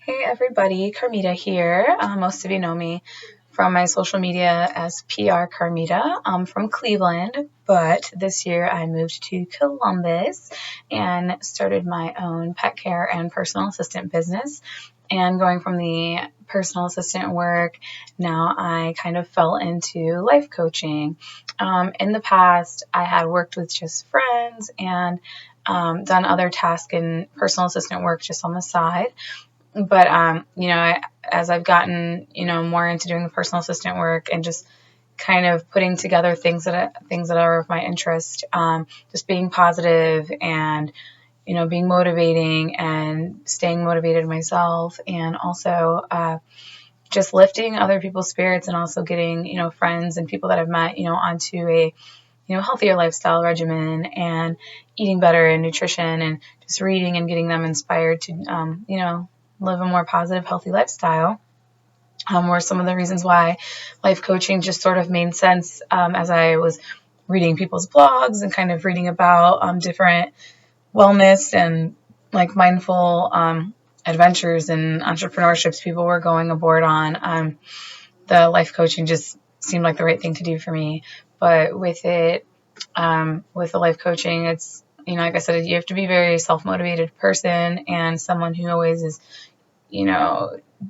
Hey everybody, Carmita here. Most of you know me from my social media as PR Carmita. I'm from Cleveland, but this year I moved to Columbus and started my own pet care and personal assistant business. And going from the personal assistant work, now I kind of fell into life coaching. In the past, I had worked with just friends and done other tasks and personal assistant work just on the side. But as I've gotten more into doing the personal assistant work and just kind of putting together things that are of my interest, just being positive and being motivating and staying motivated myself, and also just lifting other people's spirits, and also getting friends and people that I've met onto a healthier lifestyle regimen, and eating better, and nutrition, and just reading and getting them inspired to live a more positive, healthy lifestyle. Were some of the reasons why life coaching just sort of made sense, as I was reading people's blogs and kind of reading about different wellness and like mindful adventures and entrepreneurships people were going aboard on. The life coaching just seemed like the right thing to do for me. But with it, with the life coaching, it's like I said, you have to be a very self-motivated person and someone who always is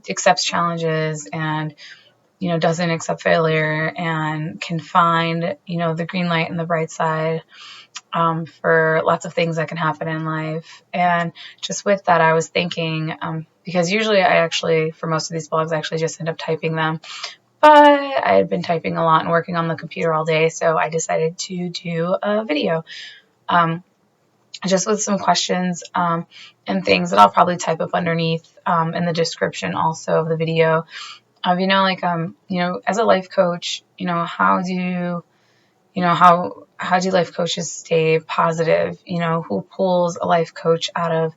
accepts challenges, and doesn't accept failure, and can find the green light and the bright side, for lots of things that can happen in life. And just with that, I was thinking, because usually I actually, for most of these blogs, I actually just end up typing them, but I had been typing a lot and working on the computer all day, so I decided to do a video, just with some questions, and things that I'll probably type up underneath, in the description also of the video. As a life coach, how do life coaches stay positive? Who pulls a life coach out of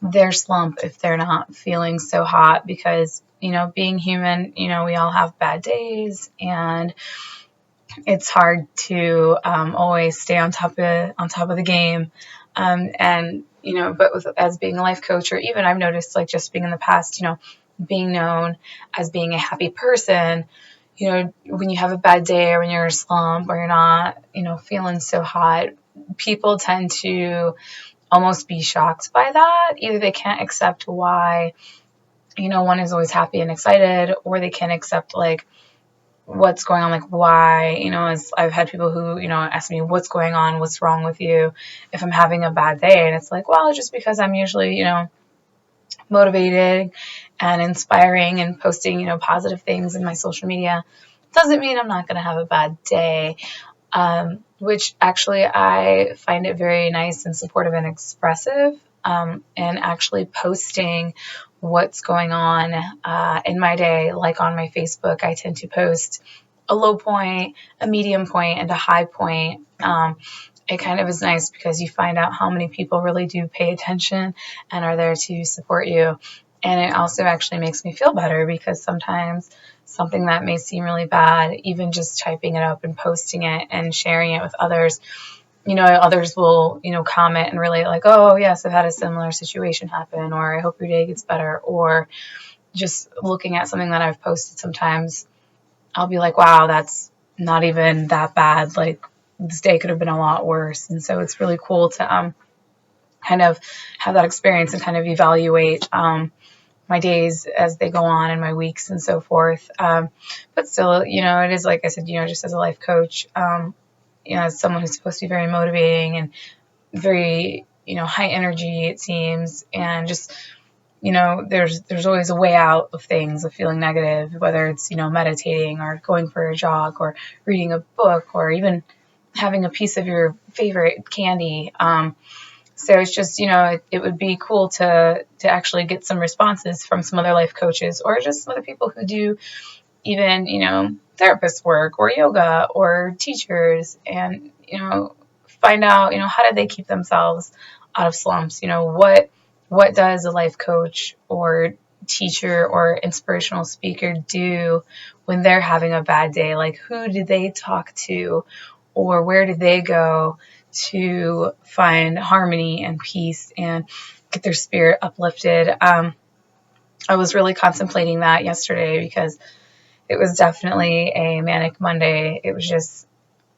their slump if they're not feeling so hot? Because being human, we all have bad days, and it's hard to always stay on top of the game. But as being a life coach, or even I've noticed, like, just being in the past, being known as being a happy person, when you have a bad day, or when you're in a slump, or you're not, feeling so hot, people tend to almost be shocked by that. Either they can't accept why, one is always happy and excited, or they can't accept, like, what's going on, like why, as I've had people who, ask me what's going on, what's wrong with you, if I'm having a bad day. And it's like, well, just because I'm usually, motivated and inspiring and posting, positive things in my social media, doesn't mean I'm not going to have a bad day. Which actually I find it very nice and supportive and expressive, and actually posting what's going on in my day. Like on my Facebook, I tend to post a low point, a medium point, and a high point. It kind of is nice because you find out how many people really do pay attention and are there to support you. And it also actually makes me feel better, because sometimes something that may seem really bad, even just typing it up and posting it and sharing it with others, others will, comment and relate, like, oh, yes, I've had a similar situation happen, or I hope your day gets better. Or just looking at something that I've posted, sometimes I'll be like, wow, that's not even that bad. Like, this day could have been a lot worse. And so it's really cool to kind of have that experience and kind of evaluate my days as they go on, and my weeks and so forth. But still, it is, like I said, just as a life coach, as someone who's supposed to be very motivating and very, high energy, it seems, and just, there's always a way out of things, of feeling negative, whether it's, meditating, or going for a jog, or reading a book, or even having a piece of your favorite candy. So it's just, it would be cool to actually get some responses from some other life coaches, or just some other people who do even, therapist work, or yoga, or teachers, and, find out, how did they keep themselves out of slumps? What does a life coach or teacher or inspirational speaker do when they're having a bad day? Like, who did they talk to, or where did they go to find harmony and peace and get their spirit uplifted? I was really contemplating that yesterday because it was definitely a manic Monday. It was just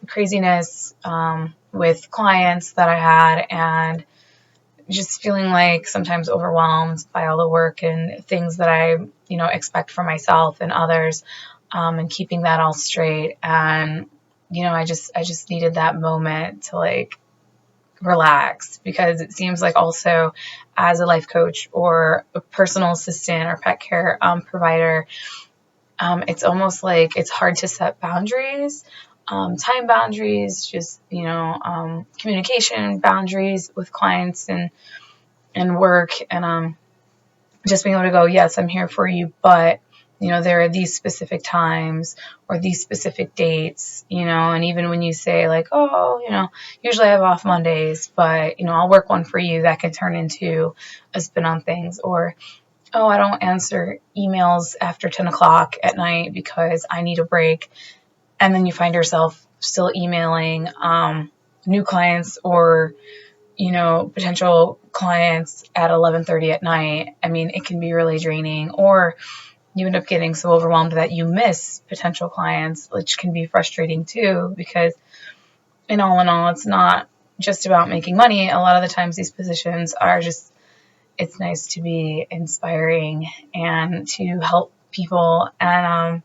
craziness with clients that I had, and just feeling like sometimes overwhelmed by all the work and things that I, expect from myself and others, and keeping that all straight. And, I just needed that moment to like relax, because it seems like also as a life coach or a personal assistant or pet care provider, it's almost like it's hard to set boundaries, time boundaries, just, communication boundaries with clients and work, and just being able to go, yes, I'm here for you, but, there are these specific times or these specific dates, and even when you say like, oh, usually I have off Mondays, but, I'll work one for you, that can turn into a spin on things. Or, oh, I don't answer emails after 10 o'clock at night because I need a break. And then you find yourself still emailing new clients or, potential clients at 11:30 at night. I mean, it can be really draining. Or you end up getting so overwhelmed that you miss potential clients, which can be frustrating too, because in all, it's not just about making money. A lot of the times these positions are just, it's nice to be inspiring and to help people. And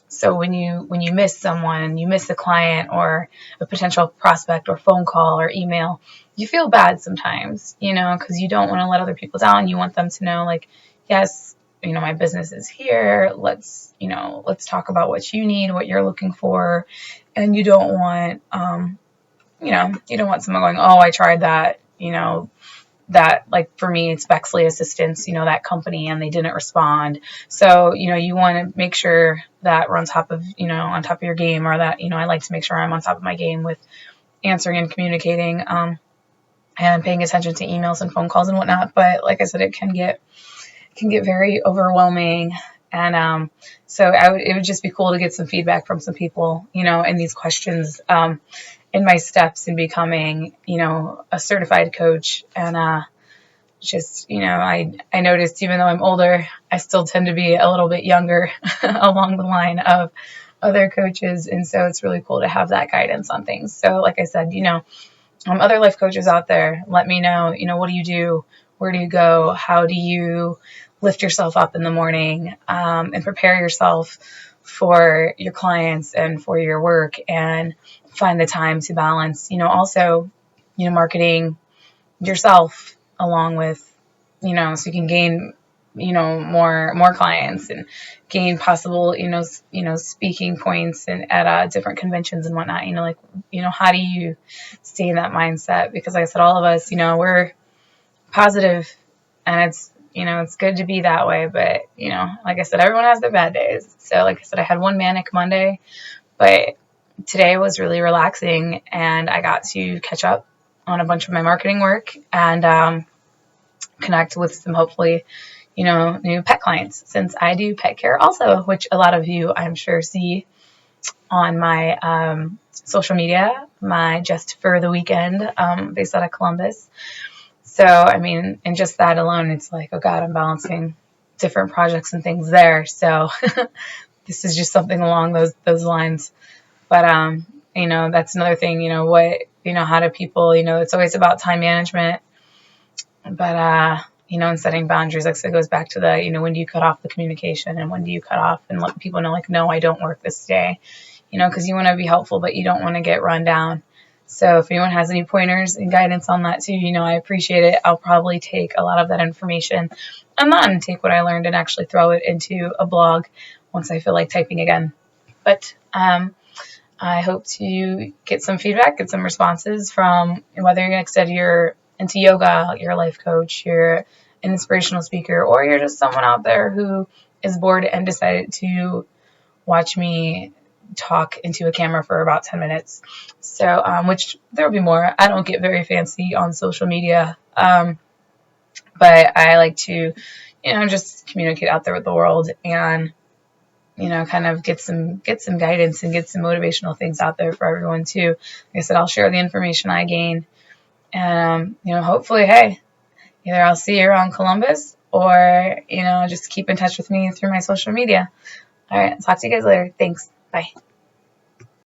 so when you miss someone, you miss a client or a potential prospect or phone call or email, you feel bad sometimes, because you don't want to let other people down. You want them to know, like, yes, my business is here. Let's talk about what you need, what you're looking for. And you don't want, you don't want someone going, oh, I tried that, that, like, for me, it's Bexley Assistants, that company, and they didn't respond. So, you want to make sure that we're on top of your game, or that, I like to make sure I'm on top of my game with answering and communicating, and paying attention to emails and phone calls and whatnot. But like I said, it can get very overwhelming. And, so it would just be cool to get some feedback from some people, in these questions, in my steps in becoming, a certified coach. And, just, I noticed, even though I'm older, I still tend to be a little bit younger along the line of other coaches. And so it's really cool to have that guidance on things. So like I said, other life coaches out there, let me know, what do you do? Where do you go? How do you lift yourself up in the morning, and prepare yourself for your clients and for your work, and find the time to balance, also, marketing yourself along with, so you can gain, more clients and gain possible, speaking points and at different conventions and whatnot, like, how do you stay in that mindset? Because like I said, all of us, we're positive, and it's good to be that way. But, like I said, everyone has their bad days. So like I said, I had one manic Monday, but today was really relaxing, and I got to catch up on a bunch of my marketing work and connect with some, hopefully, new pet clients, since I do pet care also, which a lot of you, I'm sure, see on my social media, my Just for the Weekend, based out of Columbus. So, I mean, and just that alone, it's like, oh God, I'm balancing different projects and things there. So this is just something along those lines. But, that's another thing, how do people, it's always about time management, but, and setting boundaries. Like, so it goes back to the, when do you cut off the communication, and when do you cut off and let people know, like, no, I don't work this day, because you want to be helpful, but you don't want to get run down. So if anyone has any pointers and guidance on that too, I appreciate it. I'll probably take a lot of that information and then take what I learned and actually throw it into a blog once I feel like typing again. But, I hope to get some feedback, get some responses from whether, like I said, you're into yoga, you're a life coach, you're an inspirational speaker, or you're just someone out there who is bored and decided to watch me talk into a camera for about 10 minutes. So, which there will be more. I don't get very fancy on social media, but I like to, just communicate out there with the world and, kind of get some guidance and get some motivational things out there for everyone too. Like I said, I'll share the information I gain, and, hopefully, hey, either I'll see you around Columbus or, just keep in touch with me through my social media. All right. Talk to you guys later. Thanks. Bye.